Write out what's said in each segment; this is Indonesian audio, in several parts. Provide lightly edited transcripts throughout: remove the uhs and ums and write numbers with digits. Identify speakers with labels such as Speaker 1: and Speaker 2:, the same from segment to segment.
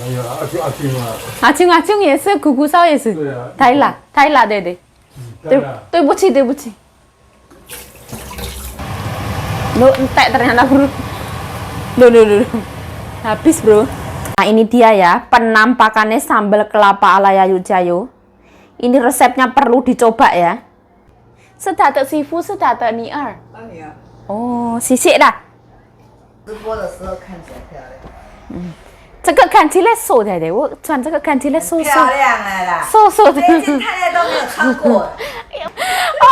Speaker 1: 哎呀，阿青啊，
Speaker 2: 阿青阿青也是，姑姑烧也是。
Speaker 1: 对啊，
Speaker 2: 太辣，太辣，对对。
Speaker 1: 对了，
Speaker 2: 对不起，对不起。Loh, entek ternyata bro. Loh. Habis bro. Nah ini dia ya, penampakannya sambal kelapa ala Yayu Jayo. Ini resepnya perlu dicoba ya. Sudah ada sifu, sudah ada nier. Oh, sisik dah.
Speaker 3: 直播的时候看起来漂亮。
Speaker 2: 这个看起来瘦的，我穿这个看起来瘦瘦。
Speaker 3: 漂亮了啦！
Speaker 2: 瘦的。
Speaker 3: 这件太太都没有穿过。
Speaker 2: 哦，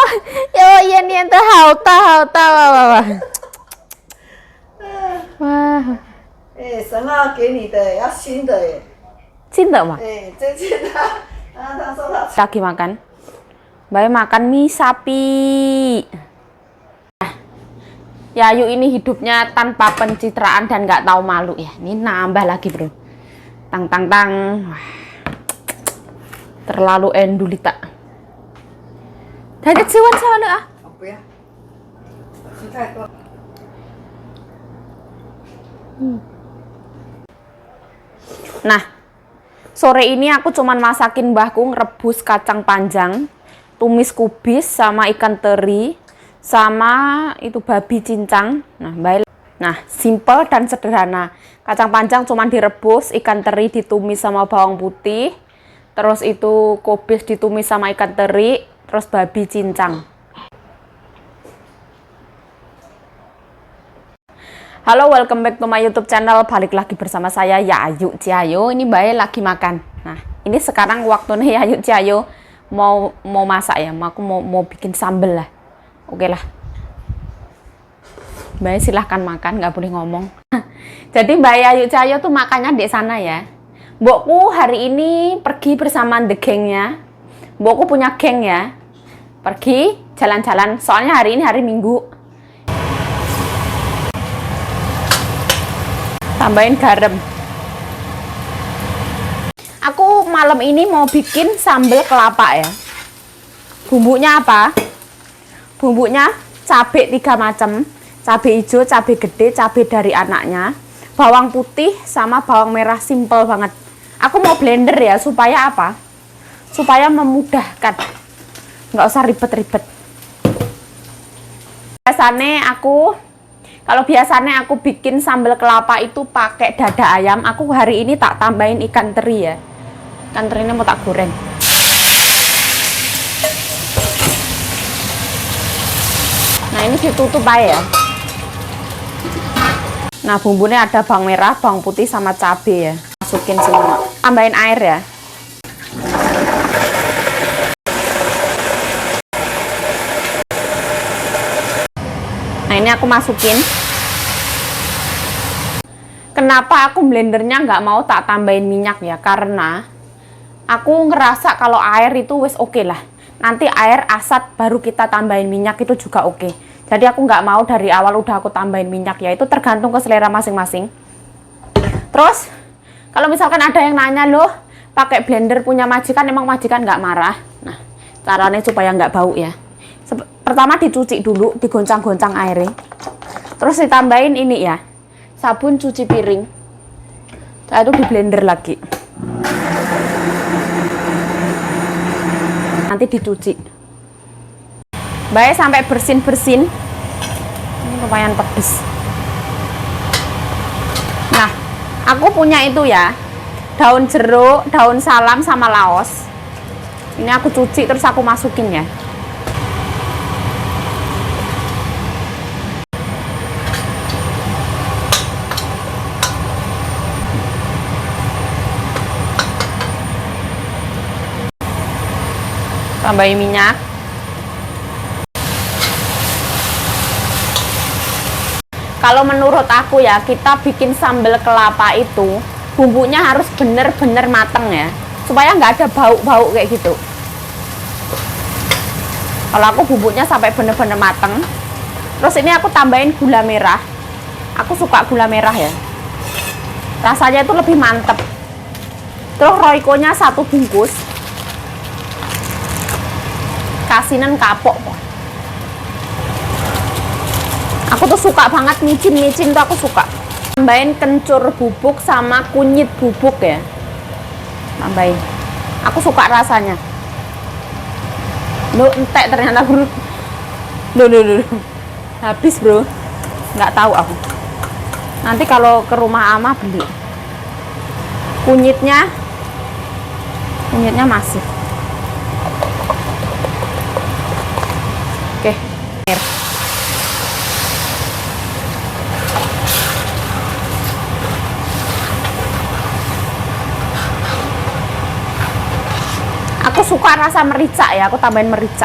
Speaker 2: 有眼脸的好大好大哇！哇！
Speaker 3: 哎，神妈给你的要新的耶。
Speaker 2: 新的吗？
Speaker 3: 哎，这件他说他
Speaker 2: Lagi makan. Baik makan mie sapi. Yayu ini hidupnya tanpa pencitraan dan nggak tahu malu ya. Ini nambah lagi bro. Tang. Wah. Terlalu endulita. Dari kecilan sana ah.
Speaker 3: 不要，吃太多。
Speaker 2: Nah, sore ini aku cuman masakin mbahku ngerebus kacang panjang, tumis kubis sama ikan teri, sama itu babi cincang. Nah, baik. Nah, simple dan sederhana. Kacang panjang cuman direbus, ikan teri ditumis sama bawang putih, terus itu kubis ditumis sama ikan teri, terus babi cincang. Halo, welcome back to my YouTube channel. Balik lagi bersama saya Yayu Jayo. Ini Mbak lagi makan. Nah, ini sekarang waktunya Yayu Jayo mau masak ya. Aku mau bikin sambel lah. Oke lah. Mbak silahkan makan, nggak boleh ngomong. Jadi Mbak Yayu Jayo tuh makannya di sana ya. Mbokku hari ini pergi bersama the gengnya. Mbokku punya geng ya. Pergi jalan-jalan. Soalnya hari ini hari Minggu. Tambahin garam. Aku malam ini mau bikin sambal kelapa ya. Bumbunya apa? Bumbunya cabai 3 macam. Cabai hijau, cabai gede, cabai dari anaknya, bawang putih sama bawang merah, simple banget. Aku mau blender ya supaya apa? Supaya memudahkan. Nggak usah ribet-ribet. Kalau biasanya aku bikin sambal kelapa itu pakai dada ayam, aku hari ini tak tambahin ikan teri ya. Ikan terinya mau tak goreng. Nah ini ditutup aja ya. Nah bumbunya ada bawang merah, bawang putih sama cabai ya. Masukin semua. Tambahin air ya. Nah ini aku masukin. Kenapa aku blendernya nggak mau tak tambahin minyak ya? Karena aku ngerasa kalau air itu wes oke lah. Nanti air asat baru kita tambahin minyak itu juga oke. Jadi aku nggak mau dari awal udah aku tambahin minyak ya. Itu tergantung ke selera masing-masing. Terus kalau misalkan ada yang nanya loh, pakai blender punya majikan, emang majikan nggak marah? Nah caranya supaya nggak bau ya. Pertama dicuci dulu, digoncang-goncang airnya. Terus ditambahin ini ya, sabun cuci piring. Setelah itu di blender lagi. Nanti dicuci. Baik sampai bersin-bersin. Ini lumayan pedes. Nah, aku punya itu ya, daun jeruk, daun salam sama laos. Ini aku cuci terus aku masukin ya. Tambahin minyak. Kalau menurut aku ya, kita bikin sambal kelapa itu bumbunya harus bener-bener mateng ya, supaya nggak ada bau-bau kayak gitu. Kalau aku bumbunya sampai bener-bener mateng. Terus ini aku tambahin gula merah. Aku suka gula merah ya, rasanya itu lebih mantep. Terus royconya 1 bungkus. Kasinan kapok. Aku tuh suka banget micin tuh aku suka. Tambahin kencur bubuk sama kunyit bubuk ya. Tambahin. Aku suka rasanya. Loh, entek ternyata bro. Loh. Habis bro. Nggak tahu aku. Nanti kalau ke rumah Ama beli. Kunyitnya masih. Oke. Air. Aku suka rasa merica ya, aku tambahin merica.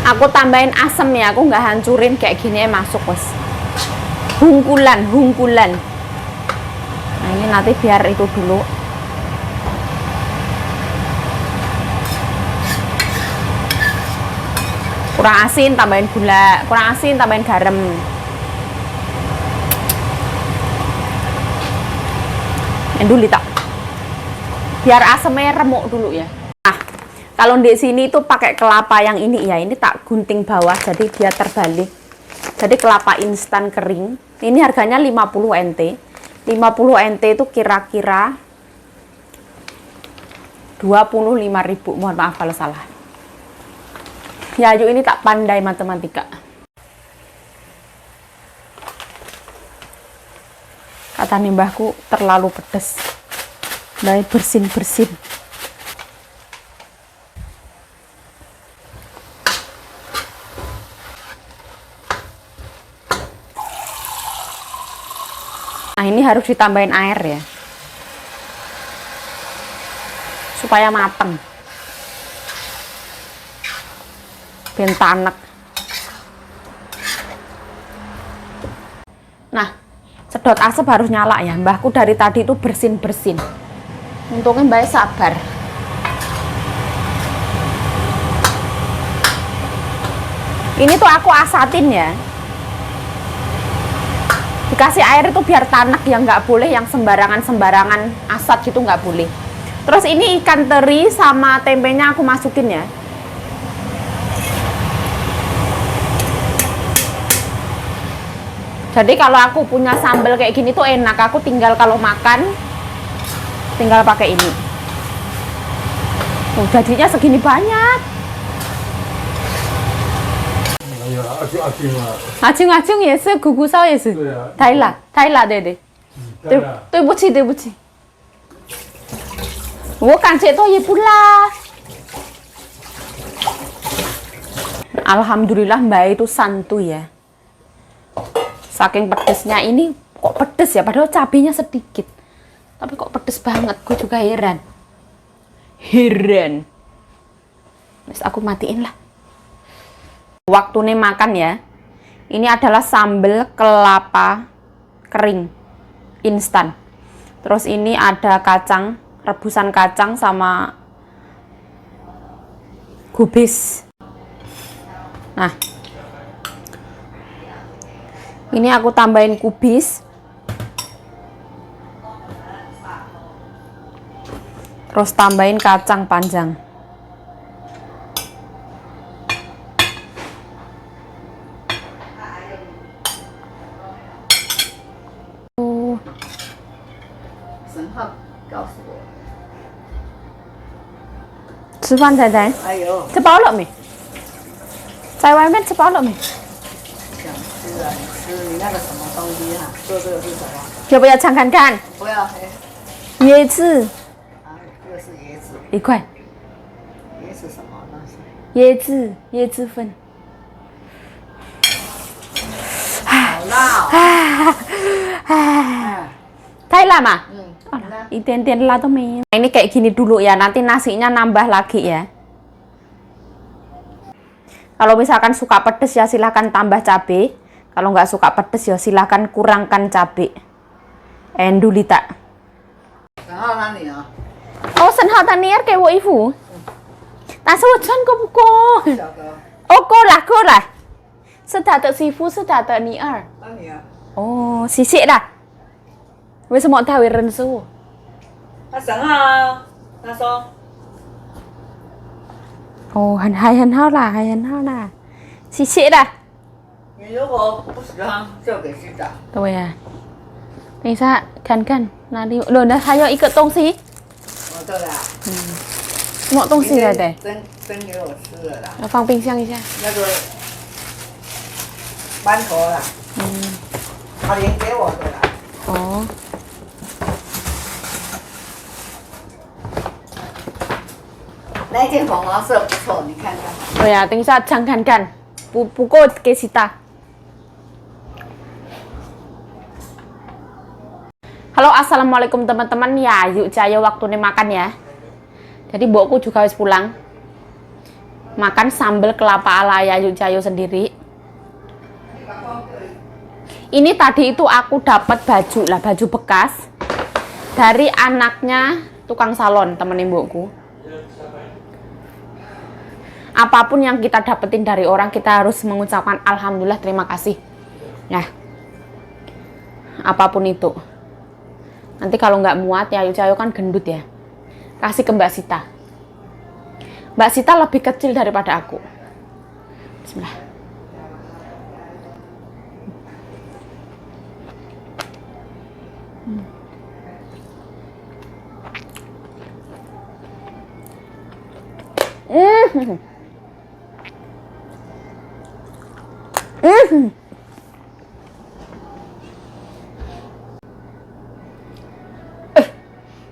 Speaker 2: Aku tambahin asem ya, aku nggak hancurin kayak gini masuk wes. Hungkulan. Nah ini nanti biar itu dulu. Kurang asin tambahin gula, kurang asin tambahin garam. Dulu tak. Biar asemnya remuk dulu ya. Nah, kalau di sini itu pakai kelapa yang ini ya, ini tak gunting bawah jadi dia terbalik. Jadi kelapa instan kering. Ini harganya 50 NT. 50 NT itu kira-kira 25.000. Mohon maaf kalau salah. Ya, Ayu ini tak pandai matematika. Kata mbahku terlalu pedes. Baik bersin. Nah ini harus ditambahin air ya, supaya mateng. Ben tanek. Nah, sedot asap harus nyala ya. Mbahku dari tadi itu bersin. Untungnya mbak sabar. Ini tuh aku asatin ya. Dikasih air itu biar tanek, yang nggak boleh yang sembarangan asat gitu nggak boleh. Terus ini ikan teri sama tempenya aku masukin ya. Jadi kalau aku punya sambal kayak gini tuh enak, aku tinggal kalau makan tinggal pakai ini. Oh, jadinya segini banyak.
Speaker 1: Ya, acung lah.
Speaker 2: 아칭也是苦苦烧也是太辣对对对不起我感觉到也不辣。 Alhamdulillah mbak itu santuy ya. Saking pedesnya ini kok pedes ya, padahal cabenya sedikit tapi kok pedes banget, gue juga heran. Terus aku matiin lah. Waktunya makan ya. Ini adalah sambal kelapa kering instan. Terus ini ada kacang, rebusan kacang sama gubis. Nah, ini aku tambahin kubis. Terus tambahin kacang panjang.吃饭仔仔，
Speaker 3: 还有
Speaker 2: 吃饱了没？在外面吃饱了没？
Speaker 3: 想吃啊，你吃你那个什么东西哈、做这个是什么？
Speaker 2: 要不要尝看看？
Speaker 3: 不要，
Speaker 2: 椰子
Speaker 3: 啊，这个是椰子，
Speaker 2: 1块，
Speaker 3: 椰子什么东西？
Speaker 2: 椰子粉。
Speaker 3: 好辣哦！
Speaker 2: Thailand mah? Iden lah tuh mie. Ini kayak gini dulu ya, nanti nasinya nambah lagi ya. Kalau misalkan suka pedes ya silahkan tambah cabai. Kalau nggak suka pedes ya silahkan kurangkan cabai. Endulita.
Speaker 3: 然后那里啊，
Speaker 2: Oh, senhata niar kayak wo ibu. Tak sewajan kok buko.
Speaker 3: 小哥，
Speaker 2: Oh, ko lah. Sedata sifu, sedata niar.
Speaker 3: 那里啊，
Speaker 2: Oh, sisik lah. Wis mau tahu rensu.
Speaker 3: 那神啊，那说
Speaker 2: Oh, han hao lah. Sisik dah.
Speaker 3: 你如果不喜欢就给市长。
Speaker 2: Tuh ya. Bisa kan. Nanti loh, dah saya ikut tongsi.
Speaker 3: 哦，对了，
Speaker 2: Mau tongsi
Speaker 3: 明
Speaker 2: lah
Speaker 3: 天
Speaker 2: teh.
Speaker 3: 蒸给我吃了啦，
Speaker 2: 放冰箱一下。
Speaker 3: 那个馒头啦，阿玲给我的啦。
Speaker 2: Oh.
Speaker 3: 那一件粉黄色不错，你看看。
Speaker 2: Oh ya, tingsa kan. Pukul ke Sita. Halo, assalamualaikum teman-teman. Ya, yuk Cayo waktunya makan ya. Jadi mbokku juga harus pulang. Makan sambal kelapa ala Yayu Cayo sendiri. Ini tadi itu aku dapat baju bekas dari anaknya tukang salon temen mbokku. Apapun yang kita dapetin dari orang, kita harus mengucapkan alhamdulillah, terima kasih. Nah, apapun itu. Nanti kalau nggak muat, Yayu Cayo kan gendut ya. Kasih ke Mbak Sita. Mbak Sita lebih kecil daripada aku. Bismillah.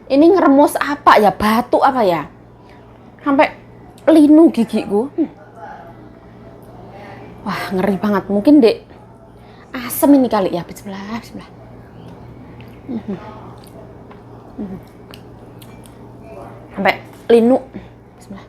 Speaker 2: Ini ngeremus apa ya? Batu apa ya? Sampai linu gigiku. Wah, ngeri banget. Mungkin dek asem ini kali ya. Bismillah. Sampai linu. Bismillah.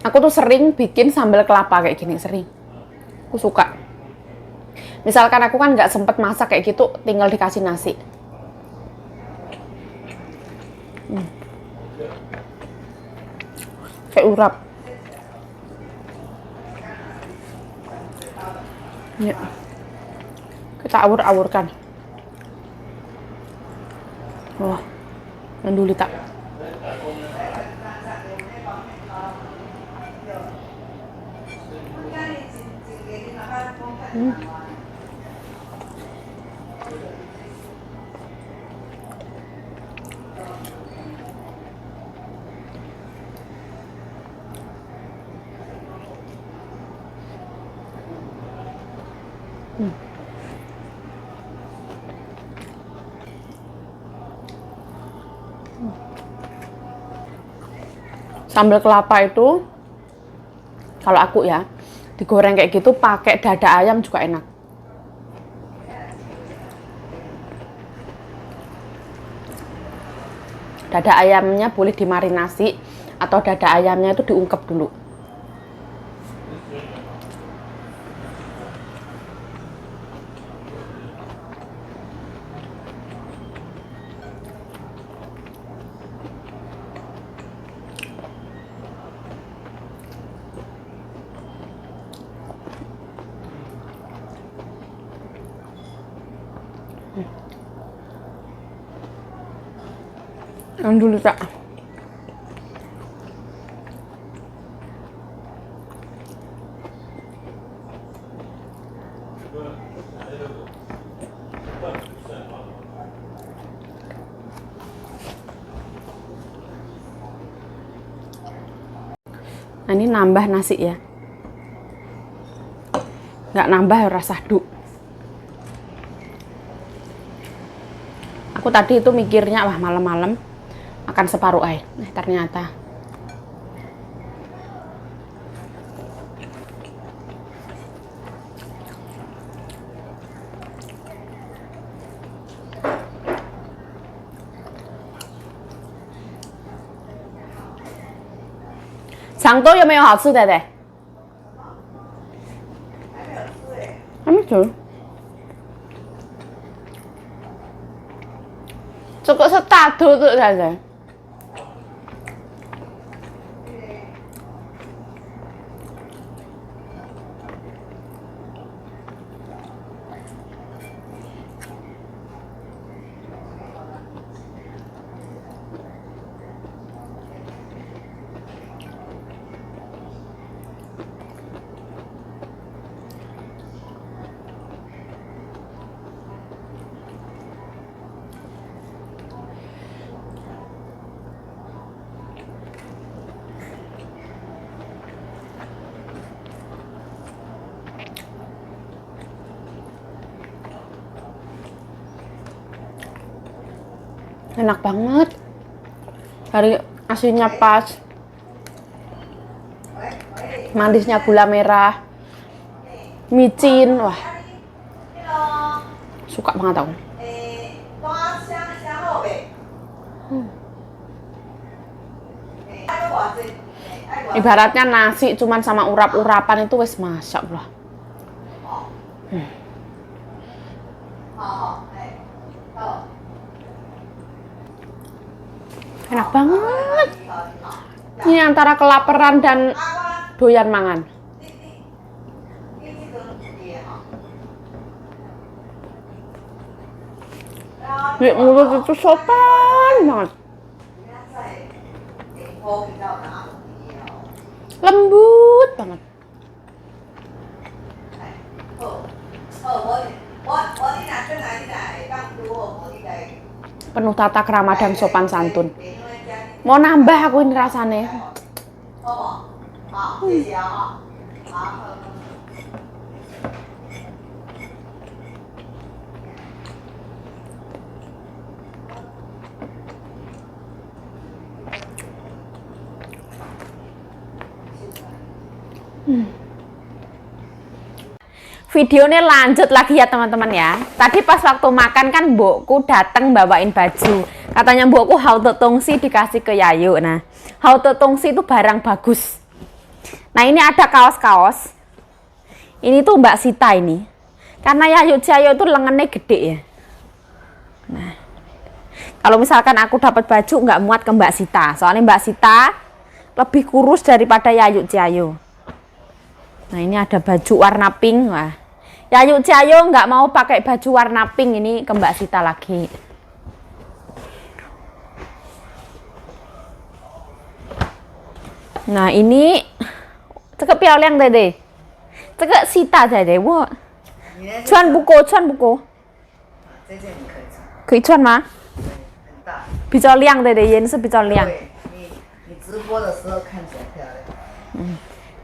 Speaker 2: Aku tuh sering bikin sambal kelapa kayak gini, sering. Aku suka. Misalkan aku kan nggak sempet masak kayak gitu, tinggal dikasih nasi. Kayak urap. Ya. Kita awur-awurkan. Wah, menduli tak. Sambal kelapa itu kalau aku ya digoreng kayak gitu pakai dada ayam juga enak. Dada ayamnya boleh dimarinasi atau dada ayamnya itu diungkep dulu. Yang dulu tak. Nah, ini nambah nasi ya. Nggak nambah rasa duk. Aku tadi itu mikirnya wah malam-malam makan separuh air. Ternyata长洲有没有好吃的的？还没吃。这个是大颗的才的。
Speaker 3: 你
Speaker 2: Enak banget. Dari asinnya pas. Manisnya gula merah. Micin, wah. Suka banget aku. Ibaratnya nasi cuman sama urap-urapan itu wes masak lah. Enak banget. Ini antara kelaparan dan doyan mangan. Di mulut itu sopan banget. Lembut banget. Penuh tata krama dan sopan santun. Mau nambah aku ini rasanya. Videonya lanjut lagi ya teman-teman ya. Tadi pas waktu makan kan mbokku datang bawain baju. Katanya mbokku haute tongsi dikasih ke Yayu. Nah, haute tongsi itu barang bagus. Nah, ini ada kaos-kaos. Ini tuh Mbak Sita ini. Karena Yayu Ciayo itu lengannya gede ya. Nah, kalau misalkan aku dapat baju nggak muat ke Mbak Sita. Soalnya Mbak Sita lebih kurus daripada Yayu Ciayo. Nah, ini ada baju warna pink. Wah, Yayu Ciayo nggak mau pakai baju warna pink, ini ke Mbak Sita lagi. Nah, ini cakep pialang dede. Cakep Sita dede. Wah, cuan buku. 可以穿吗？比较亮的颜色比较亮。
Speaker 3: 你直播的时候看起来漂亮。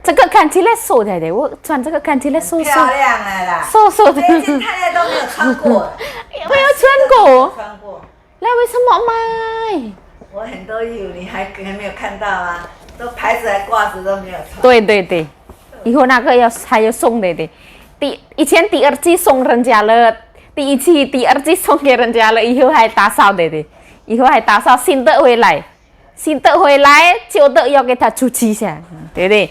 Speaker 2: 这个看起来瘦的，我穿这个看起来瘦瘦。
Speaker 3: 漂亮了啦！
Speaker 2: 瘦瘦的。
Speaker 3: 这件太太都没有穿过。
Speaker 2: 我有穿过。
Speaker 3: 穿过。
Speaker 2: 那为什么买？
Speaker 3: 我很多衣服你还没有看到啊，都牌子还挂着都没有穿。
Speaker 2: 对对对，以后那个还要送的。以前第二季送人家了。第一期、第二季送给人家了，以后还打扫的，以后还打扫新的回来，新的回来旧的要给他cuci一下，对不对？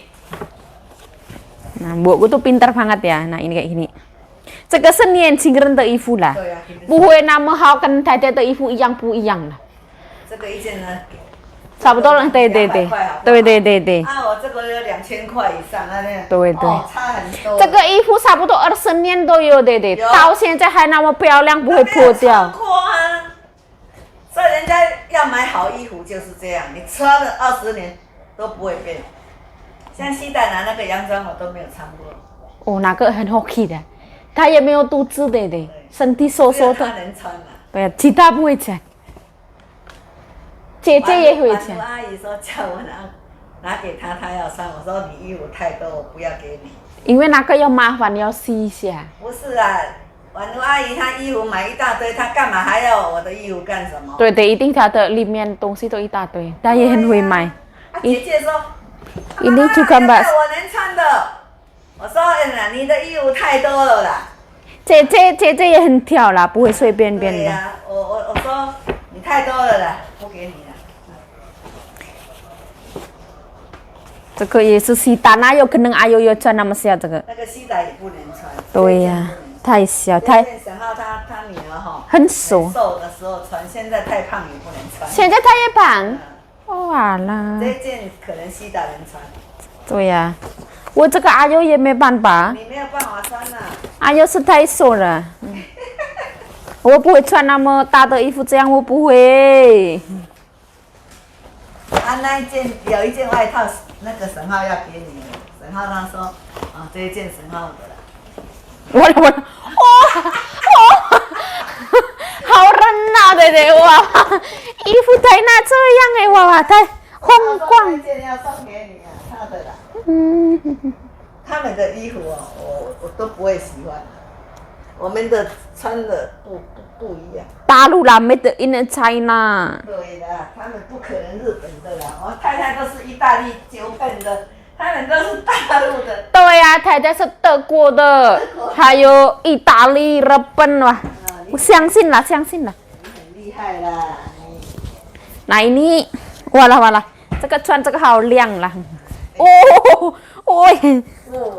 Speaker 2: Nah, mbokku tuh pintar banget ya. Nah, ini kayak gini. 这个是年轻人的衣服啦，不会那么好跟大家的衣服一样不一样了。
Speaker 3: 这个一件呢？
Speaker 2: 差不多了，对对对，对对对对。
Speaker 3: 啊，我这个有2000块以上，那
Speaker 2: 对对，
Speaker 3: 差很多。
Speaker 2: 这个衣服差不多20年都有的，到现在还那么漂亮，不会破掉。
Speaker 3: 过啊，所以人家要买好衣服就是这样，你穿了20年都不会变。像西单拿那个洋装我都没有穿过。
Speaker 2: 哦，那个很好看的，他也没有肚子的，身体瘦瘦的。
Speaker 3: 他能穿啊。
Speaker 2: 对，其他不会穿。 姐姐也会穿。
Speaker 3: 阿姨说叫我拿给她，她要穿。我说你衣服太多，我不要给你。
Speaker 2: 因为那个要麻烦，要洗一下。
Speaker 3: 不是啊，婉如阿姨她衣服买一大堆，她干嘛还要我的衣服干什么？
Speaker 2: 对对，一定她的里面东西都一大堆，她也很会买。
Speaker 3: 姐姐说，ini
Speaker 2: juga mbak。
Speaker 3: 我能穿的。我说你的衣服太多了啦。
Speaker 2: 姐姐也很挑啦，不会随便便的。
Speaker 3: 对呀，我说你太多了啦，不给你了。
Speaker 2: 这个也是西单啊，有可能阿悠悠穿那么小，这个。
Speaker 3: 那个西单也不能穿。
Speaker 2: 对呀，太小太。
Speaker 3: 沈浩他女儿哈。
Speaker 2: 很瘦。
Speaker 3: 瘦的时候穿，现在太胖也不能穿。
Speaker 2: 现在他也胖。哇啦。
Speaker 3: 这件可能西单能穿。
Speaker 2: 对呀，我这个阿悠也没办法。
Speaker 3: 你没有办法穿啊。
Speaker 2: 阿悠是太瘦了。我不会穿那么大的衣服，这样我不会。
Speaker 3: 啊，那一件有一件外套，那个沈浩要给你，沈浩他说，啊，这一件沈浩的啦。
Speaker 2: 我好热闹的嘞！哇，衣服太那这样哎，哇，太风光。
Speaker 3: 这件要送给你啊，他的啦。他们的衣服哦，我都不会喜欢。我们的穿的不一样。
Speaker 2: 大陆啦，made in China。
Speaker 3: 对的，他们不可能日本的啦，我太太都是意大利九本的，他们都是大陆的。
Speaker 2: 对呀、太太是德国的，还有意大利、日本哇。我相信啦，相信啦。
Speaker 3: 你很厉害啦，你。
Speaker 2: nah ini walah这个穿这个好亮啦。哦，哦，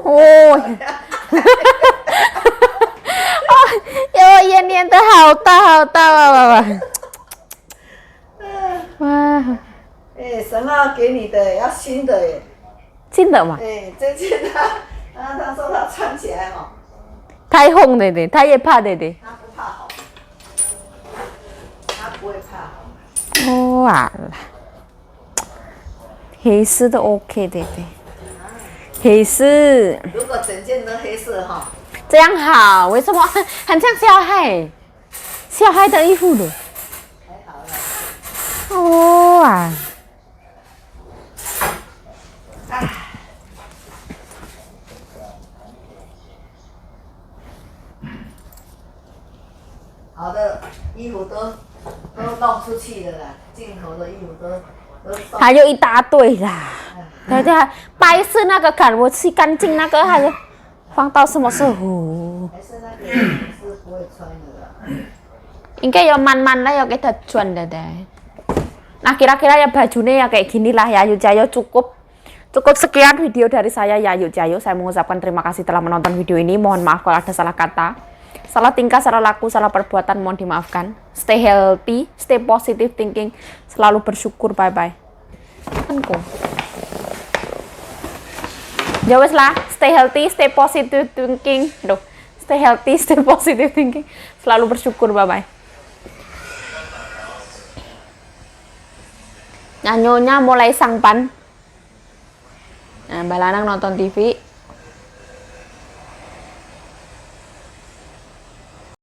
Speaker 2: 哦，哦，也粘的好大哇！哇，
Speaker 3: 哎，神奥给你的要新的耶。
Speaker 2: 真的吗？
Speaker 3: 哎，这件他说他穿起来哦，
Speaker 2: 太红了的，他也怕的的。
Speaker 3: 他不怕红，他不会怕红。
Speaker 2: 哦啊，黑色的 OK 的，黑色。
Speaker 3: 如果整件都黑色哈，
Speaker 2: 这样好，为什么？很像小孩的衣服的。
Speaker 3: 还好啦。
Speaker 2: 哦啊，
Speaker 3: 好的衣服都弄出去了啦，进口的衣服都送。
Speaker 2: 还有一大堆啦。对对，白色那个看我洗干净那个还有放到什么时候？
Speaker 3: 还是那个是不会穿的啦。
Speaker 2: 应该ya man-man lah ya kita cuan deh. Nah kira-kira ya bajunya ya kayak gini lah ya Yayu Jayo cukup sekian video dari saya Yayu Jayo. Saya mengucapkan terima kasih telah menonton video ini. Mohon maaf kalau ada salah kata, salah tingkah, salah laku, salah perbuatan, mohon dimaafkan. Stay healthy, stay positive thinking, selalu bersyukur. Bye bye. Ya wes lah, stay healthy, stay positive thinking. Duh, stay healthy, stay positive thinking, selalu bersyukur. Bye bye. Nyanyonya mulai sangpan. Nah, Mbak Lanang nonton TV.